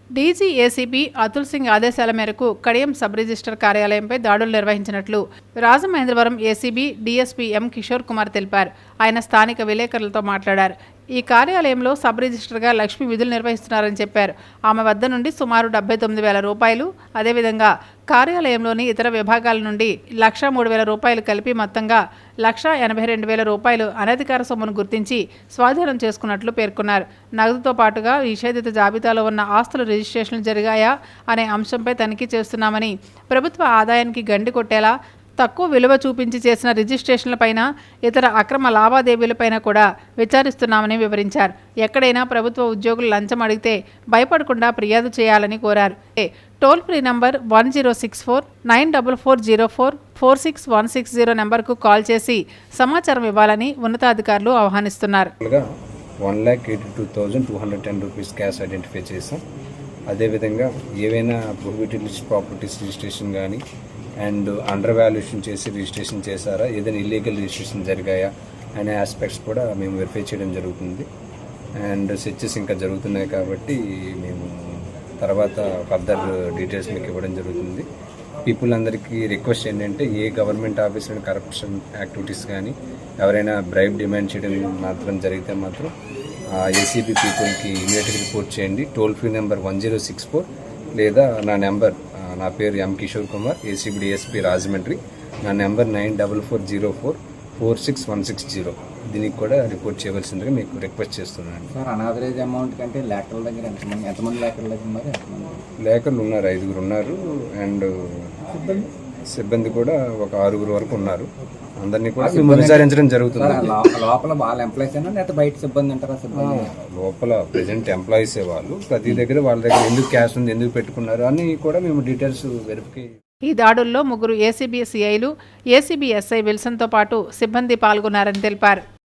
DG ACB Atul Singh ఆదేశాల మేరకు Kadiyam sub register కార్యాలయంపై దాడులు నిర్వహించినట్లు రాజమహేంద్రవరం ఏసీబీ డీఎస్పీ ఎం కిషోర్ కుమార్ తెలిపారు. ఆయన స్థానిక విలేకరులతో మాట్లాడారు. ఈ కార్యాలయంలో సబ్ రిజిస్టర్గా లక్ష్మి విధులు నిర్వహిస్తున్నారని చెప్పారు. ఆమె వద్ద నుండి సుమారు 79,000 రూపాయలు, అదేవిధంగా కార్యాలయంలోని ఇతర విభాగాల నుండి 1,03,000 రూపాయలు కలిపి మొత్తంగా 1,82,000 రూపాయలు అనధికార సొమ్మును గుర్తించి స్వాధీనం చేసుకున్నట్లు పేర్కొన్నారు. నగదుతో పాటుగా నిషేధిత జాబితాలో ఉన్న ఆస్తుల రిజిస్ట్రేషన్లు జరిగాయా అనే అంశంపై తనిఖీ చేస్తున్నామని, ప్రభుత్వ ఆదాయానికి గండి కొట్టేలా తక్కువ విలువ చూపించి చేసిన రిజిస్ట్రేషన్లపైన, ఇతర అక్రమ లావాదేవీలపైన కూడా విచారిస్తున్నామని వివరించారు. ఎక్కడైనా ప్రభుత్వ ఉద్యోగులు లంచం అడిగితే భయపడకుండా ఫిర్యాదు చేయాలని కోరారు. టోల్ ఫ్రీ నంబర్ 1064-9404-46160 నెంబర్కు కాల్ చేసి సమాచారం ఇవ్వాలని ఉన్నతాధికారులు ఆహ్వానిస్తున్నారు. 1,82,210 రూపీస్ క్యాష్ ఐడెంటిఫై చేసాం. అదేవిధంగా ఏవైనా ప్రొహిబిటెడ్ లిస్ట్ ప్రాపర్టీస్ రిజిస్ట్రేషన్ కానీ అండ్ అండర్ వాల్యుయేషన్ చేసి రిజిస్ట్రేషన్ చేశారా, ఏదైనా ఇల్లీగల్ రిజిస్ట్రేషన్ జరిగాయా అనే ఆస్పెక్ట్స్ కూడా మేము వెరిఫై చేయడం జరుగుతుంది. అండ్ సెర్చెస్ ఇంకా జరుగుతున్నాయి కాబట్టి మేము తర్వాత ఫర్దర్ డీటెయిల్స్ మీకు ఇవ్వడం జరుగుతుంది. పీపుల్ అందరికీ రిక్వెస్ట్ ఏంటంటే, ఏ గవర్నమెంట్ ఆఫీసులో కరప్షన్ యాక్టివిటీస్ కానీ ఎవరైనా బ్రైబ్ డిమాండ్ చేయడం మాత్రం జరిగితే మాత్రం ఏసీబీ పీపుల్కి ఇమీడియట్గా రిపోర్ట్ చేయండి. టోల్ ఫ్రీ నెంబర్ 1064 లేదా నా పేరు ఎం కిషోర్ కుమార్, ఏసీబీ డిఎస్పీ రాజమండ్రి. నా నెంబర్ 9404-46160. దీనికి కూడా రిపోర్ట్ చేయవలసిందిగా మీకు రిక్వెస్ట్ చేస్తున్నాను. సార్, అనాథరైజ్ అమౌంట్ కంటే లేఖల దగ్గర ఎంతమంది లేఖల దగ్గర ఉన్నారు? లేఖలు ఉన్నారు, 5 ఉన్నారు. అండ్ సిబ్బంది కూడా ఒక 6 వరకు ఉన్నారు. అందరినీ కూడా విచారించడం జరుగుతుంది. లోపల వాళ్ళ ఎంప్లాయీస్ అయినా లేదా బయట సిబ్బంది అంటారా? లోపల ప్రెజెంట్ ఎంప్లాయీసే వాళ్ళు. ప్రతి దగ్గర వాళ్ళ దగ్గర ఎందుకు క్యాష్ ఉంది, ఎందుకు పెట్టుకున్నారు అని కూడా మేము డీటెయిల్స్ వెరిఫై. ఈ దాడుల్లో 3 ఏసీబీ సిఐలు, ఏసీబీ ఎస్ఐ విల్సన్తో పాటు సిబ్బంది పాల్గొన్నారని తెలిపారు.